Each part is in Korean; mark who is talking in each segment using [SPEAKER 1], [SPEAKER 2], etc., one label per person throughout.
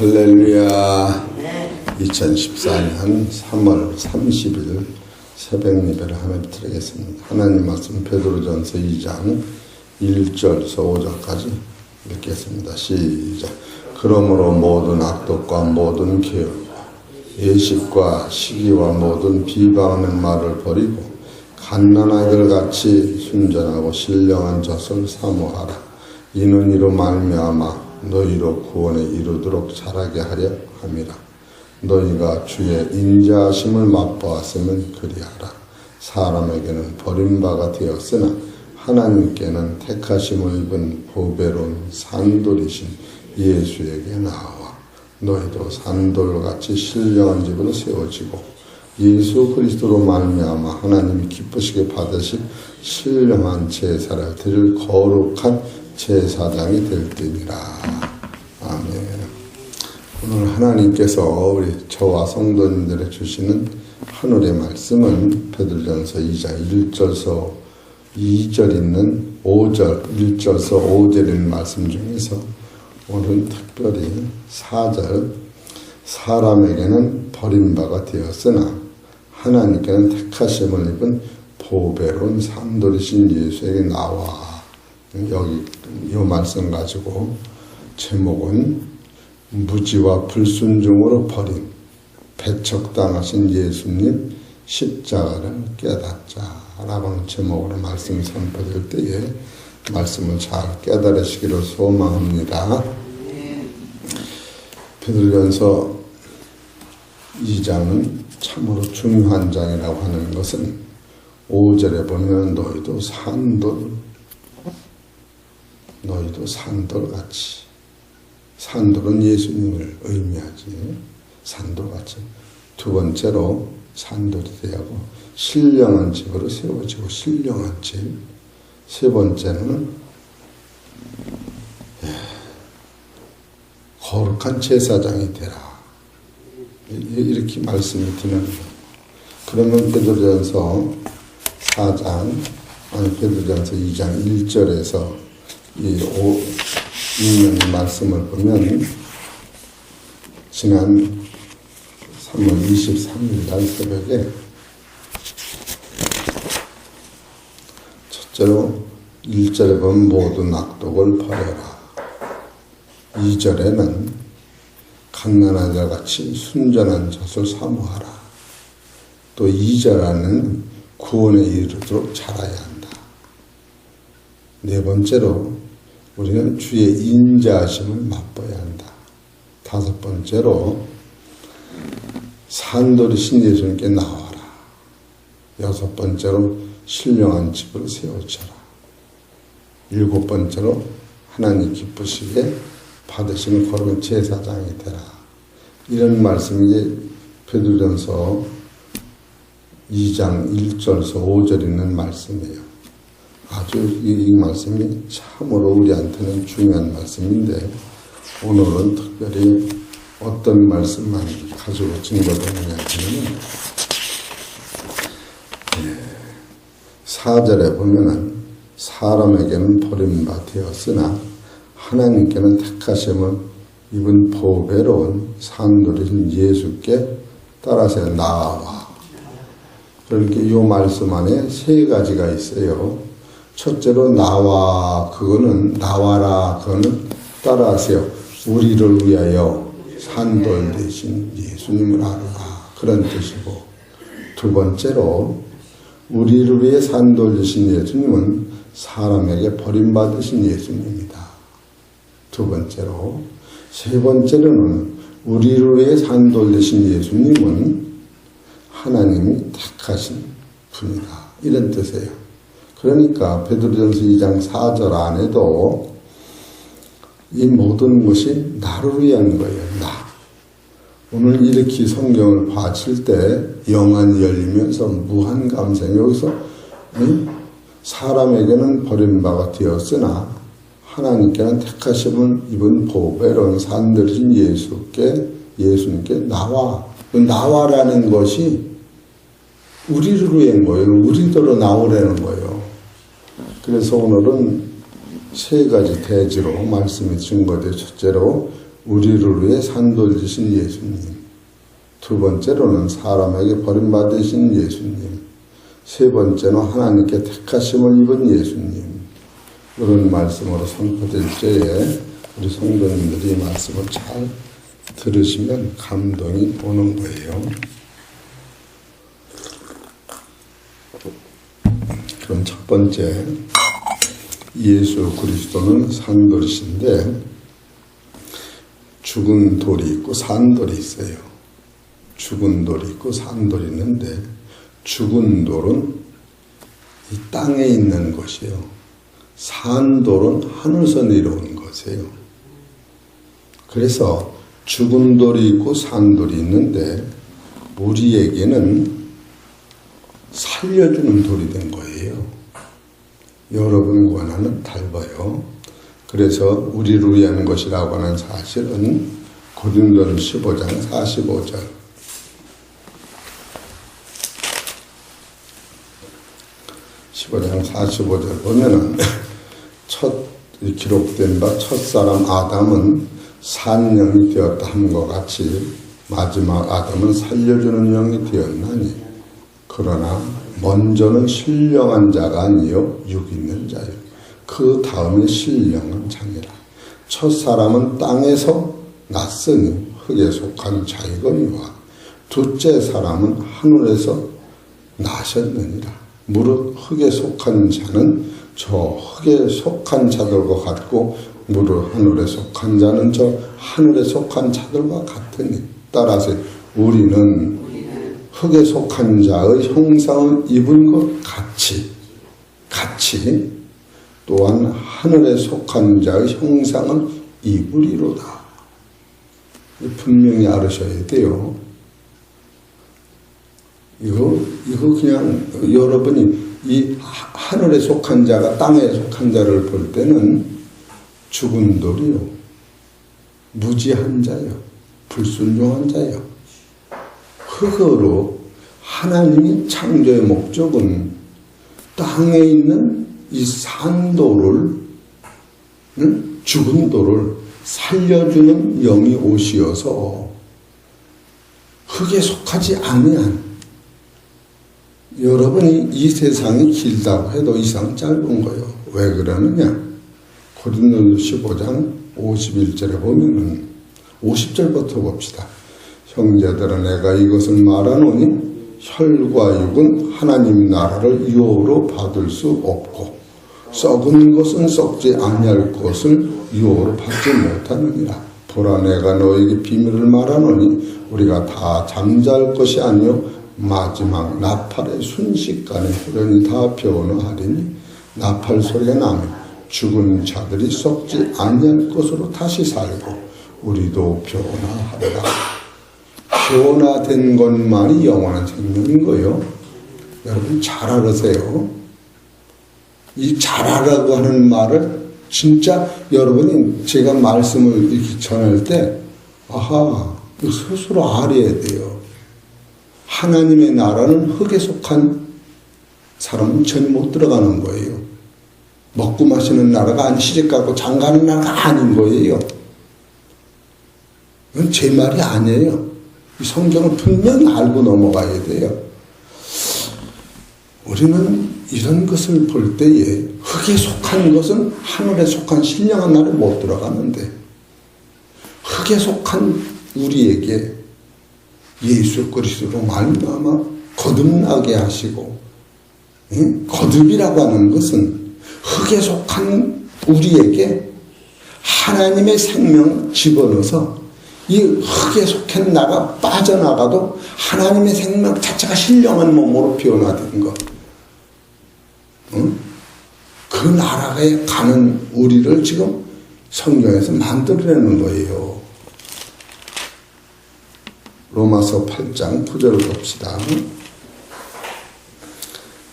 [SPEAKER 1] 할렐루야. 2014년 3월 30일 새벽 예배를 하나 드리겠습니다. 하나님 말씀 베드로전서 2장 1절에서 5절까지 읽겠습니다. 시작. 그러므로 모든 악독과 모든 계율과 예식과 시기와 모든 비방하는 말을 버리고 갓난아이들 같이 순전하고 신령한 젖을 사모하라. 이는 이로 말미암아 너희로 구원에 이르도록 자라게 하려 함이라. 너희가 주의 인자하심을 맛보았으면 그리하라. 사람에게는 버림바가 되었으나 하나님께는 택하심을 입은 보배로운 산돌이신 예수에게 나와 너희도 산돌같이 신령한 집으로 세워지고 예수 그리스도로 말미암아 하나님이 기쁘시게 받으실 신령한 제사를 드릴 거룩한 제사장이 될 때니라. 아멘. 오늘 하나님께서 우리 저와 성도님들에 주시는 하늘의 말씀은 베드로전서 2장 1절서 2절 있는 5절, 1절서 5절 있는 말씀 중에서 오늘은 특별히 4절 사람에게는 버림바가 되었으나 하나님께는 택하심을 입은 보배로운 산돌이신 예수에게 나와. 여기 이 말씀 가지고 제목은 무지와 불순종으로 버린 배척당하신 예수님 십자가를 깨닫자 라는 제목으로 말씀을 선포될 때에 말씀을 잘 깨달으시기를 소망합니다. 베드로전서 2장은 참으로 중요한 장이라고 하는 것은 5절에 보면 너희도 산돌같이, 산돌은 예수님을 의미하지, 산돌같이. 두 번째로 산돌이 되고 신령한 집으로 세워지고 신령한 집. 세 번째는 거룩한 제사장이 되라. 이렇게 말씀이 드는 거예요. 그러면 베드로전서 4장, 베드로전서 2장 1절에서 읽는 말씀을 보면 지난 3월 23일 날 새벽에 첫째로 1절에 보면 모든 악독을 버려라. 2절에는 갓난아이들 같이 순전한 젖을 사모하라. 또 2절에는 구원에 이르도록 자라야 한다. 네 번째로 우리는 주의 인자하심을 맛봐야 한다. 다섯 번째로 산돌이신 예수님께 나와라. 여섯 번째로 신령한 집을 세워쳐라. 일곱 번째로 하나님 기쁘시게 받으시는 거룩한 제사장이 되라. 이런 말씀이 베드로전서 2장 1절에서 5절 있는 말씀이에요. 아주 이 말씀이 참으로 우리한테는 중요한 말씀인데 오늘은 특별히 어떤 말씀만 가지고 증거되느냐 하면 4절에 보면은 사람에게는 버림바 되었으나 하나님께는 택하심을 입은 보배로운 산돌이신 예수께 따라서 나와. 그러니까 이 말씀 안에 세 가지가 있어요. 첫째로 나와, 그거는 나와라, 그거는 따라하세요. 우리를 위하여 산돌 되신 예수님을 알아라. 그런 뜻이고, 두 번째로 우리를 위해 산돌 되신 예수님은 사람에게 버림받으신 예수님입니다. 두 번째로, 세 번째로는 우리를 위해 산돌 되신 예수님은 하나님이 택하신 분이다. 이런 뜻이에요. 그러니까 베드로전서 2장 4절 안에도 이 모든 것이 나를 위한 거예요. 나. 오늘 이렇게 성경을 봐칠 때 영안이 열리면서 무한 감상. 여기서 사람에게는 버림바가 되었으나 하나님께는 택하심을 입은 보배로운 산돌이신 예수님께 나와. 나와라는 것이 우리를 위한 거예요. 우리더러 나오라는 거예요. 그래서 오늘은 세 가지 대지로 말씀이 증거되어 첫째로 우리를 위해 산돌리신 예수님. 두 번째로는 사람에게 버림받으신 예수님. 세 번째는 하나님께 택하심을 입은 예수님. 이런 말씀으로 선포될 때에 우리 성도님들이 말씀을 잘 들으시면 감동이 오는 거예요. 그럼 첫 번째, 예수 그리스도는 산돌이신데 죽은 돌이 있고 산돌이 있어요. 죽은 돌이 있고 산돌이 있는데 죽은 돌은 이 땅에 있는 것이요. 산돌은 하늘에서 내려온 것이에요. 그래서 죽은 돌이 있고 산돌이 있는데 우리에게는 살려주는 돌이 된 거예요. 여러분과 나는 달라요. 그래서 우리를 위한 것이라고 하는 사실은 고린도전 15장 45절. 15장 45절 보면은 첫 기록된 바 첫사람 아담은 산 영이 되었다 함과 같이 마지막 아담은 살려주는 영이 되었나니 그러나 먼저는 신령한 자가 아니요 육 있는 자요. 그 다음에 신령한 자니라. 첫사람은 땅에서 났으니 흙에 속한 자이거니와 둘째 사람은 하늘에서 나셨느니라. 무릇 흙에 속한 자는 저 흙에 속한 자들과 같고 무릇 하늘에 속한 자는 저 하늘에 속한 자들과 같으니 따라서 우리는 흙에 속한 자의 형상을 입은 것 같이 또한 하늘에 속한 자의 형상을 입으리로다. 분명히 알으셔야 돼요. 이거 그냥 여러분이 이 하늘에 속한 자가 땅에 속한 자를 볼 때는 죽은 돌이요, 무지한 자요, 불순종한 자요. 흙으로 하나님이 창조의 목적은 땅에 있는 이 산돌을, 죽은 돌을 살려주는 영이 오시어서 흙에 속하지 아니한, 여러분이 이 세상이 길다고 해도 이상 짧은 거예요. 왜 그러느냐? 고린도전 15장 51절에 보면은 50절부터 봅시다. 형제들아 내가 이것을 말하노니 혈과 육은 하나님 나라를 유업으로 받을 수 없고 썩은 것은 썩지 아니할 것을 유업으로 받지 못하느니라. 보라 내가 너에게 비밀을 말하노니 우리가 다 잠잘 것이 아니요 마지막 나팔의 순식간에 후련이 다 변화하리니 나팔 소리가 나면 죽은 자들이 썩지 아니할 것으로 다시 살고 우리도 변화하리라. 변화된 것만이 영원한 생명인 거예요. 여러분 잘 알으세요. 이 잘하라고 하는 말을 진짜 여러분이 제가 말씀을 이렇게 전할 때 아하 스스로 알아야 돼요. 하나님의 나라는 흙에 속한 사람은 전혀 못 들어가는 거예요. 먹고 마시는 나라가 아니 시집가고 장가는 나라가 아닌 거예요. 이건 제 말이 아니에요. 이 성경을 분명히 알고 넘어가야 돼요. 우리는 이런 것을 볼 때에 흙에 속한 것은 하늘에 속한 신령한 나라에 못 들어가는데 흙에 속한 우리에게 예수 그리스도로 말미암아 거듭나게 하시고, 거듭이라고 하는 것은 흙에 속한 우리에게 하나님의 생명을 집어넣어서 이 흙에 속한 나가 빠져나가도 하나님의 생명 자체가 신령한 몸으로 변화된 것. 그 나라에 가는 우리를 지금 성경에서 만들어내는 거예요. 로마서 8장 9절을 봅시다.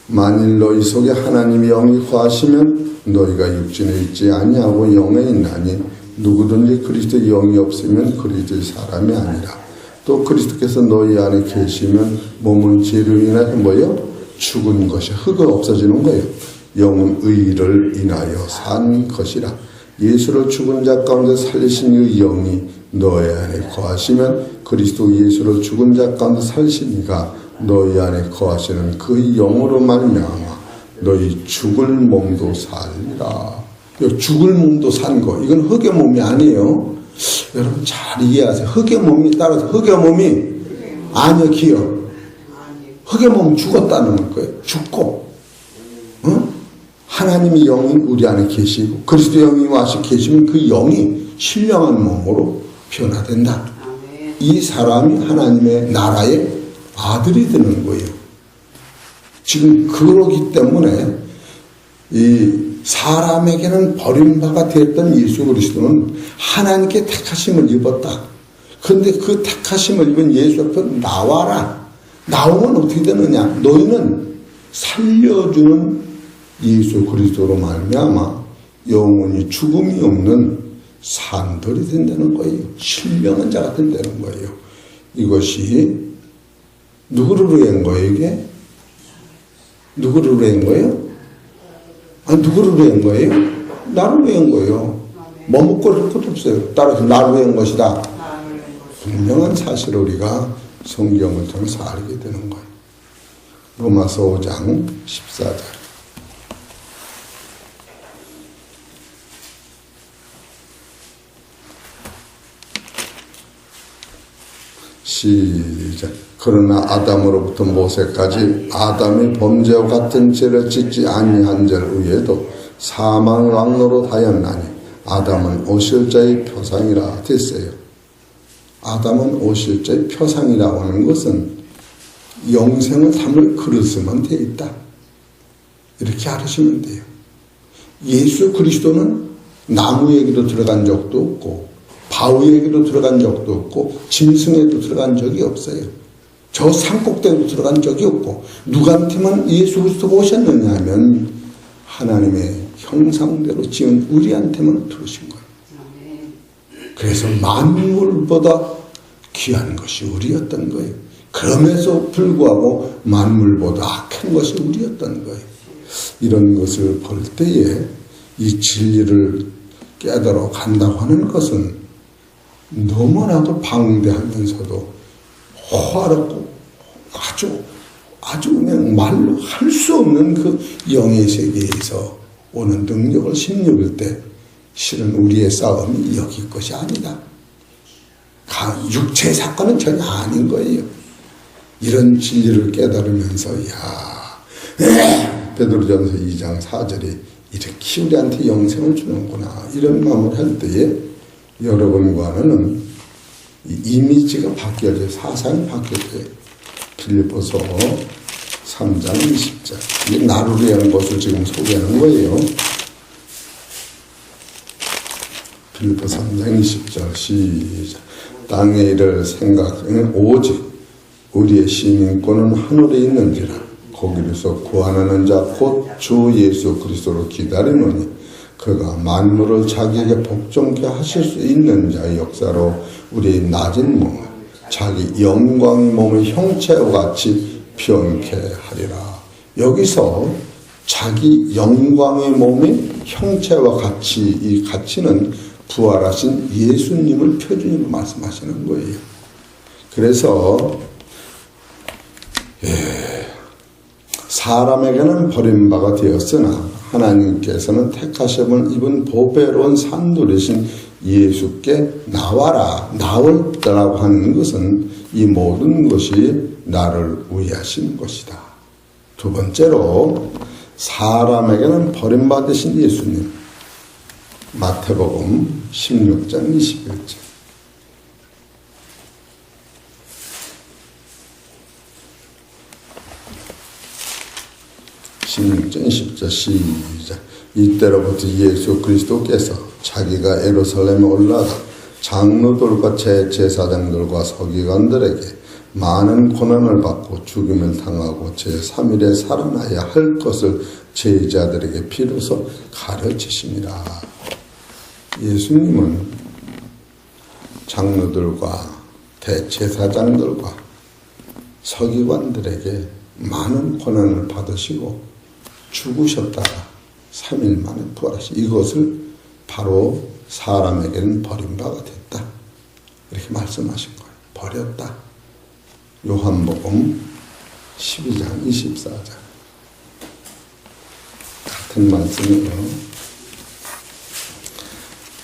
[SPEAKER 1] 만일 너희 속에 하나님의 영이 거하시면 너희가 육신에 있지 아니하고 영에 있나니 누구든지 그리스도의 영이 없으면 그리스도의 사람이 아니라 또 그리스도께서 너희 안에 계시면 몸은 죄로 인하여 뭐예요? 죽은 것이 흙은 없어지는 거예요. 영은 의를 인하여 산 것이라. 예수를 죽은 자 가운데 살리신 그 영이 너희 안에 거하시면 그리스도 예수를 죽은 자 가운데 살시니가 너희 안에 거하시는 그 영으로 말미암아 너희 죽을 몸도 살리라. 죽을 몸도 산 거, 이건 흙의 몸이 아니에요. 여러분 잘 이해하세요. 흙의 몸이 따라서 흙의 몸이 아니요, 기요. 흙의 몸 죽었다는 거예요. 죽고, 하나님의 영이 우리 안에 계시고 그리스도 영이 와서 계시면 그 영이 신령한 몸으로 변화된다. 이 사람이 하나님의 나라의 아들이 되는 거예요. 지금 그러기 때문에 이 사람에게는 버림받아 되었던 예수 그리스도는 하나님께 택하심을 입었다. 그런데 그 택하심을 입은 예수 앞에 나와라. 나오면 어떻게 되느냐? 너희는 살려주는 예수 그리스도로 말미암아 영원히 죽음이 없는 산돌이 된다는 거예요. 신령한 자가 된다는 거예요. 이것이 누구를 위한 거예요, 이게? 누구를 위한 거예요? 누구를 위한 거예요? 나를 위한 거예요. 머뭇거릴 것도 없어요. 따라서 나를 위한 것이다. 분명한 사실을 우리가 성경을 통해서 알게 되는 거예요. 로마서 5장 14절. 시작. 그러나 아담으로부터 모세까지 아담이 범죄와 같은 죄를 짓지 아니한 자를 위에도 사망을 왕노로 하였나니 아담은 오실자의 표상이라 됐어요. 아담은 오실자의 표상이라고 하는 것은 영생을 담을 그릇만 되어 있다. 이렇게 알으시면 돼요. 예수 그리스도는 나무 얘기도 들어간 적도 없고 바위 얘기도 들어간 적도 없고 짐승에도 들어간 적이 없어요. 저 산꼭대기도 들어간 적이 없고 누구한테만 예수 그리스도가 오셨느냐 하면 하나님의 형상대로 지은 우리한테만 들으신 거예요. 그래서 만물보다 귀한 것이 우리였던 거예요. 그럼에도 불구하고 만물보다 악한 것이 우리였던 거예요. 이런 것을 볼 때에 이 진리를 깨달아 간다고 하는 것은 너무나도 방대하면서도 호화롭고 아주 그냥 말로 할 수 없는 그 영의 세계에서 오는 능력을 심입을 때 실은 우리의 싸움이 여기 것이 아니다. 육체의 사건은 전혀 아닌 거예요. 이런 진리를 깨달으면서 베드로전서 2장 4절에 이렇게 우리한테 영생을 주는구나 이런 마음을 할 때에 여러분과는 이미지가 바뀌어져요. 사상이 바뀌어져요. 빌립보서 3장 20절. 이게 나를 위한 것을 지금 소개하는 거예요. 빌립보서 3장 20절 시작. 땅의 일을 생각하면 오직 우리의 시민권은 하늘에 있는지라 거기로서 구하는 자 곧 주 예수 그리스도를 기다리노니 그가 만물을 자기에게 복종케 하실 수 있는 자의 역사로 우리의 낮은 몸을 자기 영광의 몸의 형체와 같이 변케 하리라. 여기서 자기 영광의 몸의 형체와 같이, 이 가치는 부활하신 예수님을 표준으로 말씀하시는 거예요. 그래서 사람에게는 버림받아 되었으나 하나님께서는 택하심을 입은 보배로운 산돌이신 예수께 나와라, 나올라고 하는 것은 이 모든 것이 나를 위하신 것이다. 두 번째로 사람에게는 버림받으신 예수님. 마태복음 16장 21절. 16장 10절 시작. 이때로부터 예수 그리스도께서 자기가 예루살렘에 올라가 장로들과 제사장들과 서기관들에게 많은 고난을 받고 죽임을 당하고 제3일에 살아나야 할 것을 제자들에게 비로소 가르치심이라. 예수님은 장로들과 대제사장들과 서기관들에게 많은 고난을 받으시고 죽으셨다가 3일 만에 부활하신 이것을 바로 사람에게는 버림받아 됐다. 이렇게 말씀하신 거예요. 버렸다. 요한복음 12장 24절 같은 말씀이에요.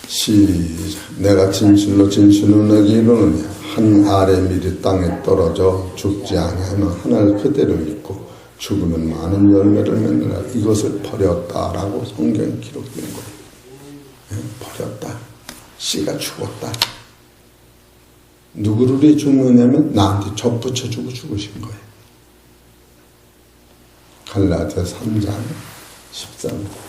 [SPEAKER 1] 시작. 내가 진실로 진실로 너에게 이르노니 한 알의 밀이 땅에 떨어져 죽지 아니하면 한 알 그대로 있고 죽으면 많은 열매를 맺느라 이것을 버렸다라고 성경에 기록된 거예요. 버렸다. 씨가 죽었다. 누구를 위해 죽느냐면 나한테 접붙여주고 죽으신 거예요. 갈라디아 3장 13절.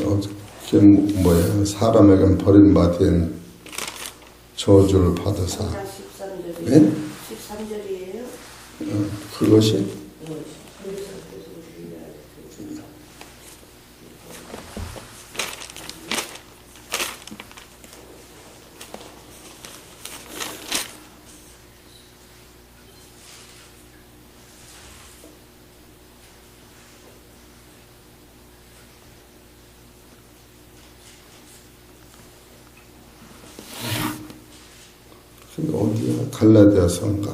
[SPEAKER 1] 어떻게 뭐야 사람에게는 버림받은 저주를 받으사
[SPEAKER 2] 13절이에요.
[SPEAKER 1] 네?
[SPEAKER 2] 13절이에요.
[SPEAKER 1] 그것이 어디야? 갈라디아서인가?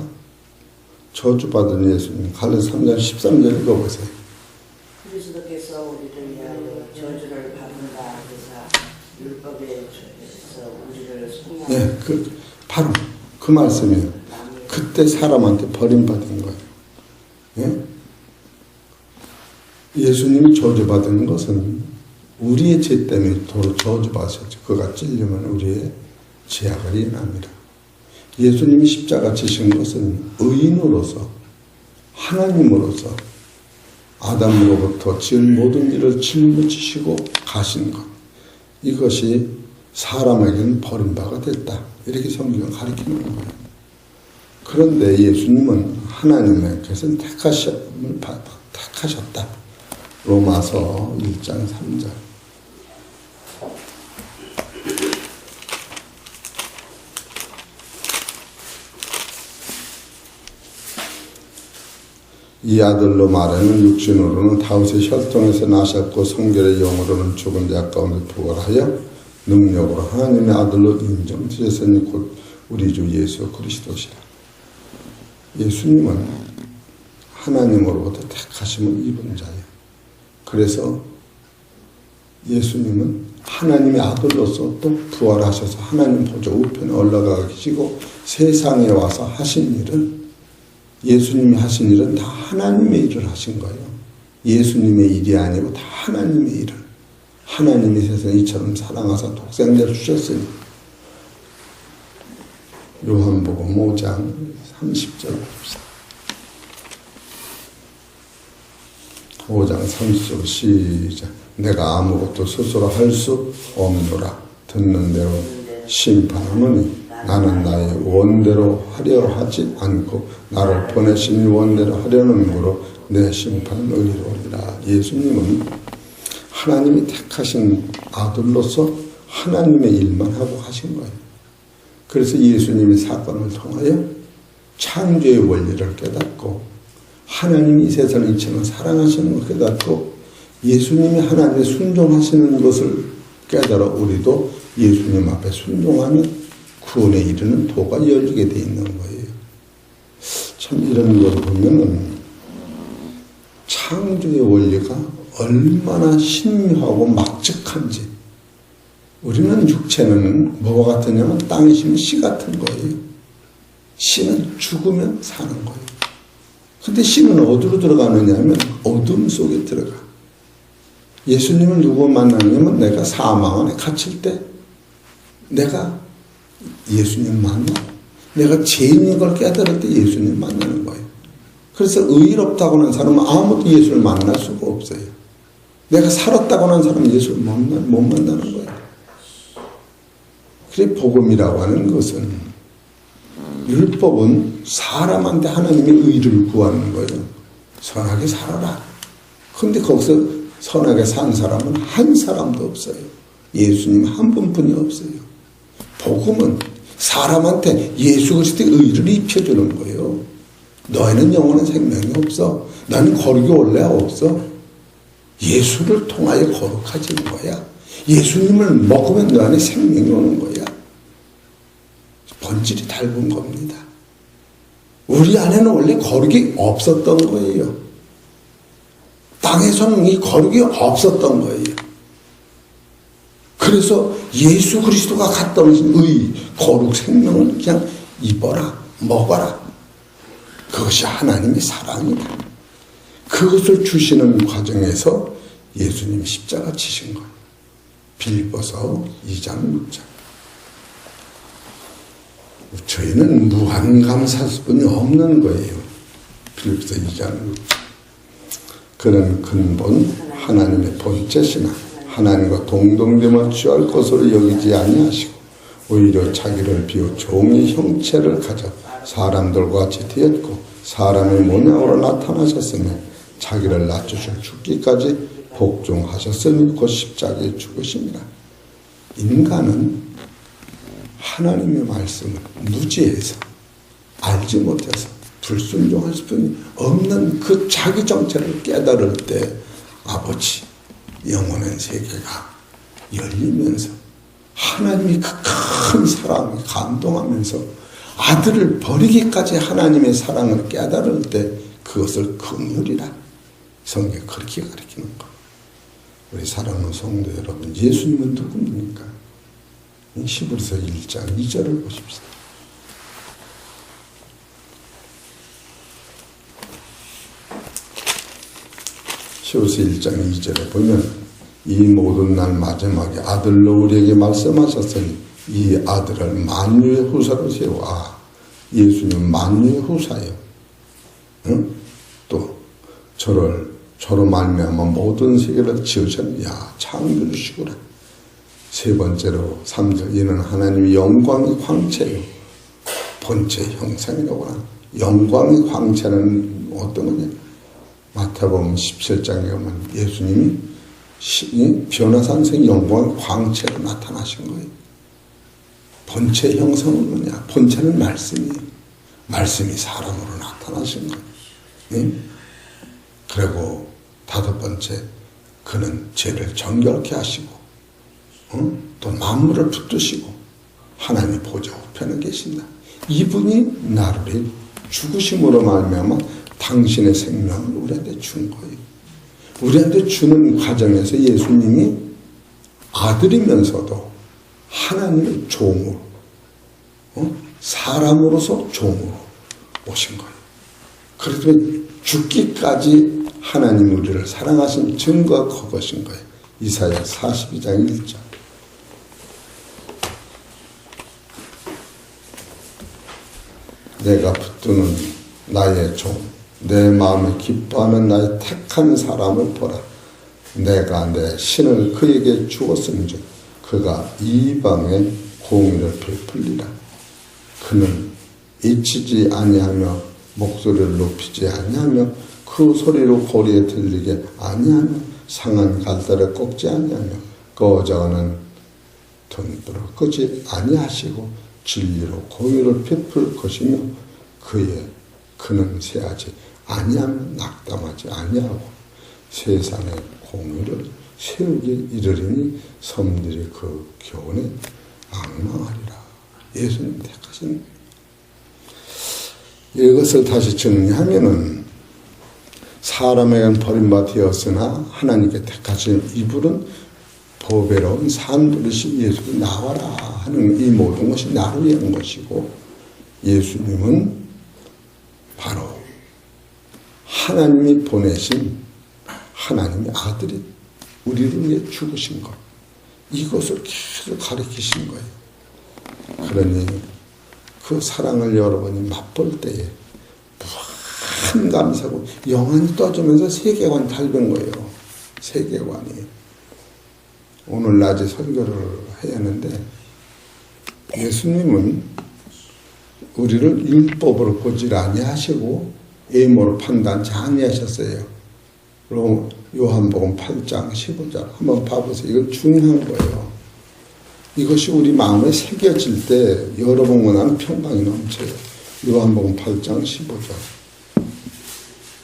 [SPEAKER 1] 저주받은 예수님 갈라디아 3장 13절 읽어보세요.
[SPEAKER 2] 그리스도께서 우리를 위하여 저주를 받는다 그래서 율법에서 우리를 속량.
[SPEAKER 1] 네, 바로 그 말씀이에요. 그때 사람한테 버림받은 거예요. 예? 예수님이 저주받은 것은 우리의 죄 때문에 도로 저주받으셨죠. 그가 찔리면 우리의 죄악을 인합니다. 예수님이 십자가 지신 것은 의인으로서 하나님으로서 아담으로부터 지은 모든 일을 짊어지시고 가신 것, 이것이 사람에게는 버림받아 됐다. 이렇게 성경은 가르치는 거예요. 그런데 예수님은 하나님께서 택하셨다. 로마서 1장 3절. 이 아들로 말하는 육신으로는 다윗의 혈통에서 나셨고 성결의 영으로는 죽은 자 가운데 부활하여 능력으로 하나님의 아들로 인정되셨으니 곧 우리 주 예수 그리스도시라. 예수님은 하나님으로부터 택하심을 입은 자예요. 그래서 예수님은 하나님의 아들로서 또 부활하셔서 하나님 보좌 우편에 올라가 계시고 세상에 와서 하신 일은 예수님이 하신 일은 다 하나님의 일을 하신 거예요. 예수님의 일이 아니고 다 하나님의 일을. 하나님이 세상에 이처럼 사랑하사 독생자를 주셨으니. 요한복음 5장 30절 봅시다. 5장 30절 시작. 내가 아무것도 스스로 할 수 없노라. 듣는 대로 심판하노니 나는 나의 원대로 하려 하지 않고 나를 보내신 원대로 하려는 거로 내 심판은 의로우리라. 예수님은 하나님이 택하신 아들로서 하나님의 일만 하고 하신 거예요. 그래서 예수님의 사건을 통하여 창조의 원리를 깨닫고 하나님이 이 세상을 이처럼 사랑하시는 걸 깨닫고 예수님이 하나님의 순종하시는 것을 깨달아 우리도 예수님 앞에 순종하면 구원에 이르는 도가 열리게 돼 있는 거예요. 참 이런 걸 보면은 창조의 원리가 얼마나 신묘하고 막측한지. 우리는 육체는 뭐와 같으냐면 땅에 심은 씨 같은 거예요. 씨는 죽으면 사는 거예요. 근데 씨는 어디로 들어가느냐 하면 어둠 속에 들어가. 예수님을 누구 만나냐면 내가 사망 안에 갇힐 때 내가 예수님 만나. 내가 죄인인 걸 깨달을 때 예수님 만나는 거예요. 그래서 의롭다고 하는 사람은 아무도 예수를 만날 수가 없어요. 내가 살았다고 하는 사람은 예수를 못 만나는 거예요. 그래 복음이라고 하는 것은 율법은 사람한테 하나님의 의를 구하는 거예요. 선하게 살아라. 근데 거기서 선하게 산 사람은 한 사람도 없어요. 예수님 한 분뿐이 없어요. 복음은 사람한테 예수 그리스도의 의를 입혀주는 거예요. 너희는 영원한 생명이 없어. 너는 거룩이 원래 없어. 예수를 통하여 거룩해지는 거야. 예수님을 먹으면 너 안에 생명이 오는 거야. 본질이 닮은 겁니다. 우리 안에는 원래 거룩이 없었던 거예요. 땅에서는 이 거룩이 없었던 거예요. 그래서 예수 그리스도가 갔던 의, 거룩 생명을 그냥 입어라, 먹어라. 그것이 하나님의 사랑이다. 그것을 주시는 과정에서 예수님이 십자가 치신 거예요. 빌립보서 2장 6절. 저희는 무한 감사뿐이 없는 거예요. 빌립보서 2장 6절. 그는 근본 하나님의 본체시나 하나님과 동등됨을 취할 것으로 여기지 아니하시고 오히려 자기를 비워 종의 형체를 가져 사람들과 같이 되었고 사람의 모양으로 나타나셨으며 자기를 낮추실 죽기까지 복종하셨으니 곧 십자가에 죽으심이라. 인간은 하나님의 말씀을 무지해서 알지 못해서 불순종할 수뿐이 없는 그 자기 정체를 깨달을 때 아버지 영원한 세계가 열리면서 하나님이 그 큰 사랑에 감동하면서 아들을 버리기까지 하나님의 사랑을 깨달을 때 그것을 긍휼이라 성경이 그렇게 가르치는 거. 우리 사랑하는 성도 여러분, 예수님은 누굽니까? 히브리서 1장 2절을 보십시다. 히브리서 1장 2절에 보면 이 모든 날 마지막에 아들로 우리에게 말씀하셨으니 이 아들을 만유의 후사로 세워. 예수님 만유의 후사예요. 응? 또 저로 말미암아 모든 세계를 지으셨네. 야, 창조주시구나. 세 번째로 3절 이는 하나님의 영광의 광채요. 본체 형상이라고 하나. 영광의 광채는 어떤 거냐? 마태복음 17장에 보면 예수님이 변화산생 영광의 광채로 나타나신 거예요. 본체 형성은 뭐냐? 본체는 말씀이에요. 말씀이 사람으로 나타나신 거예요. 네? 그리고 다섯 번째, 그는 죄를 정결케 하시고 또 만물을 붙드시고 하나님의 보좌 우편에 계신다. 이분이 나를 죽으심으로 말미암아 당신의 생명을 우리한테 준 거예요. 우리한테 주는 과정에서 예수님이 아들이면서도 하나님의 종으로 사람으로서 종으로 오신 거예요. 그래서 죽기까지 하나님 우리를 사랑하신 증거가 그것인 거예요. 이사야 42장 1절. 내가 붙드는 나의 종, 내 마음에 기뻐하는 나의 택한 사람을 보라. 내가 내 신을 그에게 주었음즉 그가 이방에 공의를 베풀리라. 그는 잊히지 아니하며 목소리를 높이지 아니하며 그 소리로 고리에 들리게 아니하며 상한 갈대를 꺾지 아니하며 꺼져가는 등불을 끄지 아니하시고 진리로 공의를 베풀 것이며 그는 세하지 아니하며 낙담하지 아니하고 세상의 공의를 세우기 이르리니 섬들이 그 교훈에 앙망하리라. 예수님 택하신 이것을 다시 정리하면은 사람에게는 버림받았으나 하나님께 택하신 이분은 보배로운 산부르신 예수를 나와라 하는 이 모든 것이 나를 위한 것이고 예수님은 바로 하나님이 보내신 하나님의 아들이 우리를 위해 죽으신 것, 이것을 계속 가르치신 거예요. 그러니 그 사랑을 여러분이 맛볼 때에 무한 감사고 영원히 떠주면서 세계관이 닮은 거예요. 세계관이. 오늘 낮에 설교를 해야 하는데 예수님은 우리를 율법으로 보질 아니하시고 외모로 판단치 아니하셨어요. 그리고 요한복음 8장 15절 한번 봐보세요. 이건 중요한 거예요. 이것이 우리 마음에 새겨질 때 여러분과 나는 평강이 넘쳐요. 요한복음 8장 15절.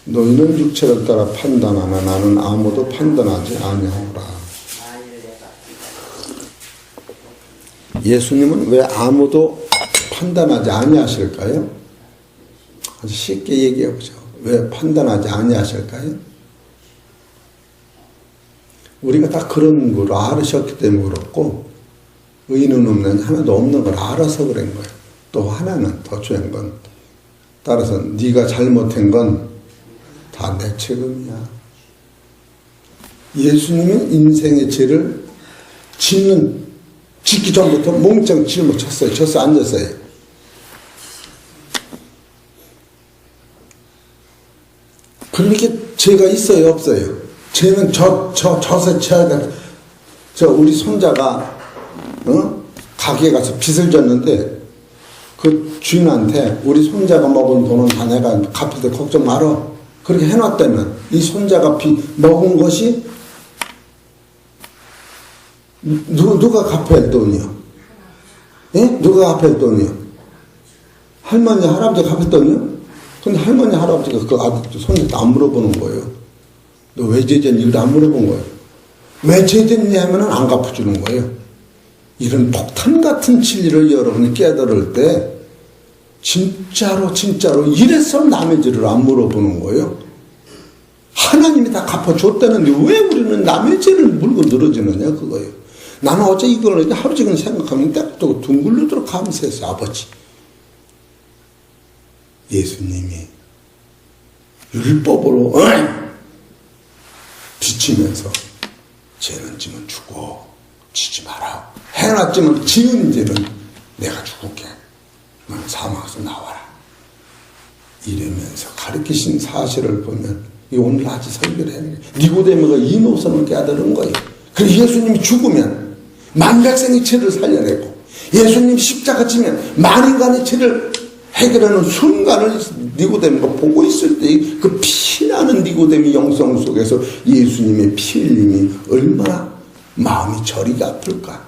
[SPEAKER 1] 너희는 육체를 따라 판단하나 나는 아무도 판단하지 아니하오라. 예수님은 왜 아무도 판단하지 아니하실까요? 아주 쉽게 얘기해 보죠. 왜 판단하지 아니하실까요? 우리가 다 그런 걸 알으셨기 때문에 그렇고 의인은 없는 하나도 없는 걸 알아서 그런 거예요. 또 하나는 더 중요한 건 따라서 네가 잘못한 건 다 내 책임이야. 예수님은 인생의 죄를 짓기 전부터 몽땅 짊어졌어요. 져서 앉았어요. 그렇게 죄가 있어요, 없어요? 죄는 져서 쳐야 돼. 우리 손자가 가게에 가서 빚을 졌는데 그 주인한테 우리 손자가 먹은 돈은 다 내가 갚을 때 걱정 말어. 그렇게 해놨다면 이 손자가 먹은 것이 누가 갚아야 할 돈이요? 예? 누가 갚아야 할 돈이요? 할머니, 할아버지가 갚을 돈이요? 근데 할머니, 할아버지가 그 아들, 손자도 안 물어보는 거예요. 너 왜 죄졌니? 이걸 안 물어본 거예요. 왜 죄졌니? 하면은 안 갚아주는 거예요. 이런 폭탄 같은 진리를 여러분이 깨달을 때 진짜로 이래서 남의 죄를 안 물어보는 거예요. 하나님이 다 갚아줬다는데 왜 우리는 남의 죄를 물고 늘어지느냐 그거예요. 나는 어제 이걸 하루 종일 생각하면 또 둥글르도록 감사했어요. 아버지, 예수님이 율법으로 비치면서 죄는 지면 죽고 지지 마라. 해놨지만 지은 죄는 내가 죽을게. 넌 사망에서 나와라. 이러면서 가르치신 사실을 보면 이 오늘 아직 설교를 했는데 니고데모가 이 노선을 깨달은 거예요. 그래서 예수님이 죽으면 만백성의 죄를 살려내고 예수님 십자가 지면 만인간의 죄를 해결하는 순간을 니고데모가 보고 있을 때 그 피나는 니고데모 영성 속에서 예수님의 피 흘림이 얼마나 마음이 저리가 아플까.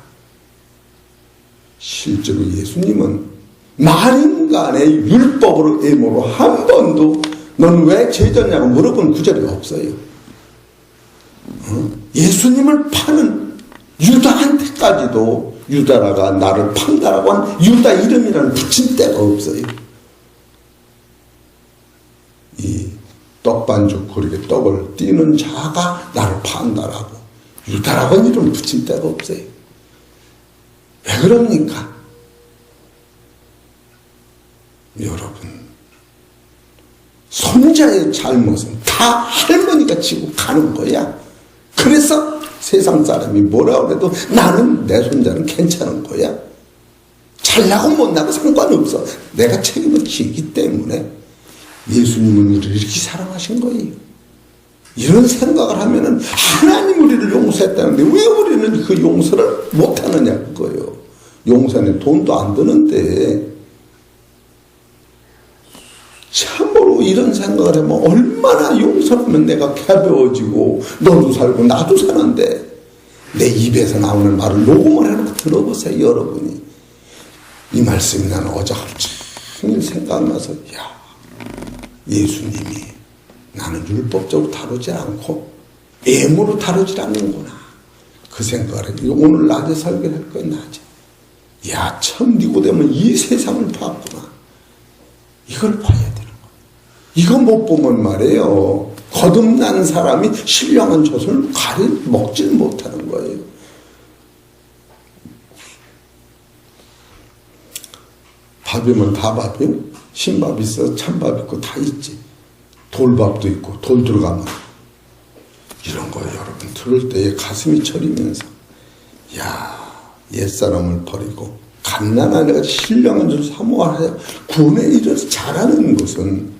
[SPEAKER 1] 실제로 예수님은 만인간의 율법으로 애모로 한 번도 넌 왜 죄졌냐고 물어본 구절이 없어요. 예수님을 파는 유다한테까지도 유다라가 나를 판다라고 한 유다 이름이라는 붙인 때가 없어요. 이 떡반죽 그렇게 떡을 띄는 자가 나를 판다라고 유다라고 한 이름 붙인 때가 없어요. 왜 그럽니까? 여러분, 손자의 잘못은 다 할머니가 지고 가는 거야. 그래서 세상 사람이 뭐라 그래도 나는 내 손자는 괜찮은 거야. 잘나고 못나고 상관없어. 내가 책임을 지기 때문에 예수님은 우리를 이렇게 사랑하신 거예요. 이런 생각을 하면은 하나님 우리를 용서했다는데 왜 우리는 그 용서를 못하느냐 그거예요. 용서는 돈도 안 드는데 참으로 이런 생각을 하면 얼마나 용서하면 내가 가벼워지고 너도 살고 나도 사는데 내 입에서 나오는 말을 녹음을 해놓고 들어보세요. 여러분이 이 말씀이 나는 어제 하루 종일 생각나서 야, 예수님이 나는 율법적으로 다루지 않고 애무로 다루지 않는구나 그 생각을 해요. 오늘 낮에 설교를 할 거예요. 낮에 야, 참 니고데모는 이 세상을 봤구나. 이걸 봐야 되는 거예요. 이거 못 보면 말이에요. 거듭난 사람이 신령한 젖을 먹질 못하는 거예요. 밥이면 다 밥이요. 신밥 있어, 찬밥 있고 다 있지. 돌밥도 있고 돌 들어가면 이런 거 여러분 들을 때 가슴이 저리면서 야, 옛사람을 버리고 갓난한 애가 신령한 줄 사모하여 구원에 이르러서 잘하는 것은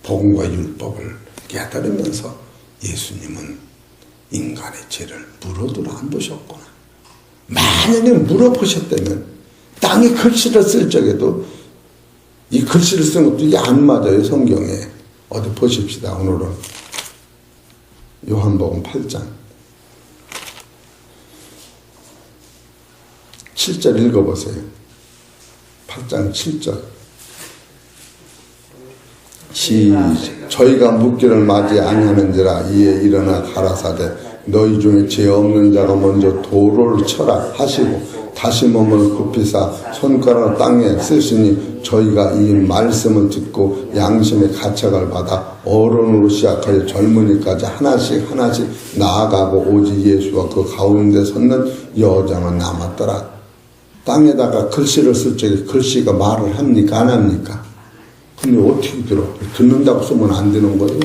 [SPEAKER 1] 복음과 율법을 깨달으면서 예수님은 인간의 죄를 물어도 안 보셨구나. 만약에 물어보셨다면 땅에 글씨를 쓸 적에도 이 글씨를 쓴 것도 이게 안 맞아요. 성경에. 어디 보십시다. 오늘은 요한복음 8장 7절 읽어보세요. 8장 7절 시작. 저희가 묻기를 맞이 아니하는지라 이에 일어나 가라사대 너희 중에 죄 없는 자가 먼저 돌을 쳐라 하시고 다시 몸을 굽히사 손가락을 땅에 쓰시니 저희가 이 말씀을 듣고 양심의 가책을 받아 어른으로 시작하여 젊은이까지 하나씩 나아가고 오직 예수와 그 가운데 섰는 여자만 남았더라. 땅에다가 글씨를 쓸 적에 글씨가 말을 합니까 안 합니까? 근데 어떻게 들어? 듣는다고 쓰면 안 되는 거예요.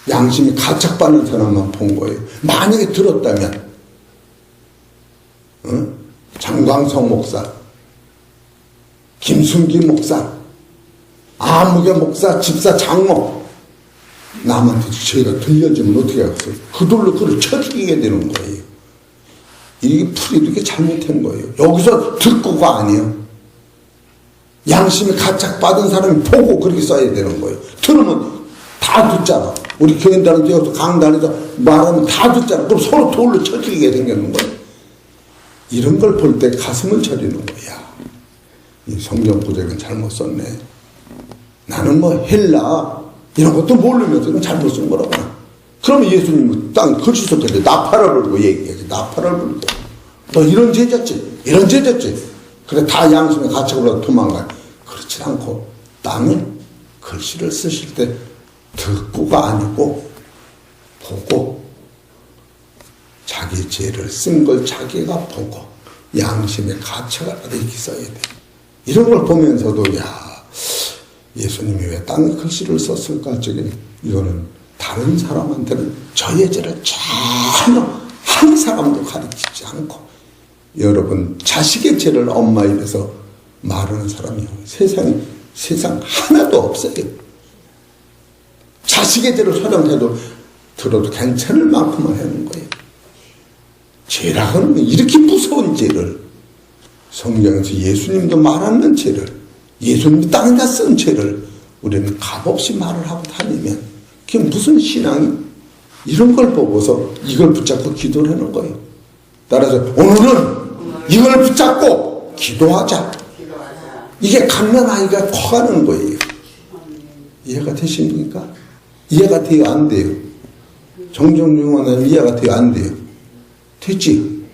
[SPEAKER 1] 양심이 가책받는 사람만 본 거예요. 만약에 들었다면 장광성 목사, 김순기 목사, 아무개 목사, 집사 장모 남한테 저희가 들려주면 어떻게 하겠어요? 그들로 그를 쳐 죽이게 되는 거예요. 이게 풀이 이렇게 잘못한 거예요. 여기서 듣고가 아니에요. 양심이 가책받은 사람이 보고 그렇게 써야 되는 거예요. 들으면 다 듣잖아. 우리 교인 다니면서 강단에서 말하면 다 듣잖아. 그럼 서로 돌로 쳐 죽이게 생기는 거예요. 이런 걸 볼 때 가슴을 저리는 거야. 이 성경 구절은 잘못 썼네. 나는 뭐 헬라 이런 것도 모르면서 잘못 쓴 거라고. 그러면 예수님은 땅 글씨 속에 나팔을 불고 얘기하지. 나팔을 불고 너 이런 죄졌지 이런 죄졌지. 그래 다 양심의 가책을 받아 도망가요. 그렇지 않고 땅에 글씨를 쓰실 때 듣고가 아니고 보고 자기 죄를 쓴 걸 자기가 보고 양심의 가책을 받아 이렇게 써야 돼. 이런 걸 보면서도 야 예수님이 왜 땅에 글씨를 썼을까? 이거는 다른 사람한테는 저의 죄를 전혀 한 사람도 가르치지 않고 여러분 자식의 죄를 엄마 입에서 말하는 사람이요 세상 하나도 없어요. 자식의 죄를 설명해도 들어도 괜찮을 만큼만 하는 거예요. 죄라 하는 건 이렇게 무서운 죄를 성경에서 예수님도 말하는 죄를 예수님도 땅에다 쓴 죄를 우리는 값없이 말을 하고 다니면 그게 무슨 신앙이 이런 걸 보고서 이걸 붙잡고 기도를 하는 거예요. 따라서 오늘은 이걸 붙잡고 기도하자. 이게 갓난 아이가 커가는 거예요. 이해가 되십니까? 이해가 돼요? 안 돼요? 정정용화는 이해가 돼요? 안 돼요? 됐지?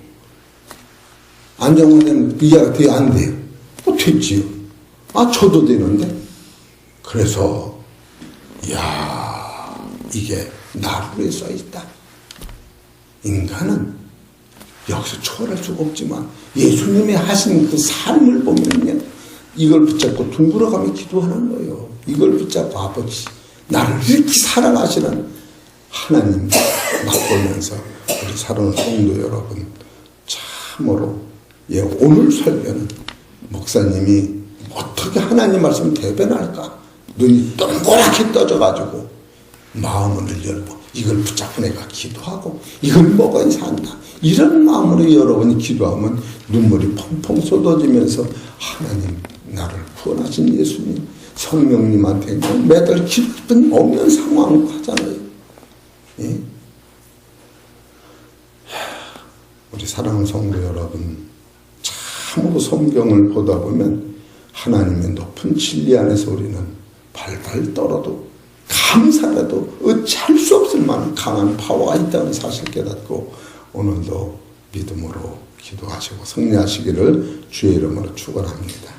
[SPEAKER 1] 안정화는 이해가 돼요? 안 돼요? 됐지요. 저도 되는데? 그래서 이게 나루에 써있다. 인간은 여기서 초월할 수가 없지만 예수님이 하신 그 삶을 보면요. 이걸 붙잡고 둥그러가며 기도하는 거예요. 이걸 붙잡고 아버지 나를 이렇게 사랑하시는 하나님 맛보면서 우리 사랑하는 성도 여러분 참으로 오늘 설교는 목사님이 어떻게 하나님 말씀을 대변할까 눈이 동그랗게 떠져가지고 마음을 열고 이걸 붙잡고 내가 기도하고 이걸 먹어야 산다. 이런 마음으로 여러분이 기도하면 눈물이 펑펑 쏟아지면서 하나님 나를 구원하신 예수님 성령님한테 매달 기쁜 없는 상황을 하잖아요. 예? 우리 사랑하는 성도 여러분 참으로 성경을 보다 보면 하나님의 높은 진리 안에서 우리는 발발 떨어도 감사라도 어찌할 수 없을 만한 강한 파워가 있다는 사실 깨닫고 오늘도 믿음으로 기도하시고 승리하시기를 주의 이름으로 축원합니다.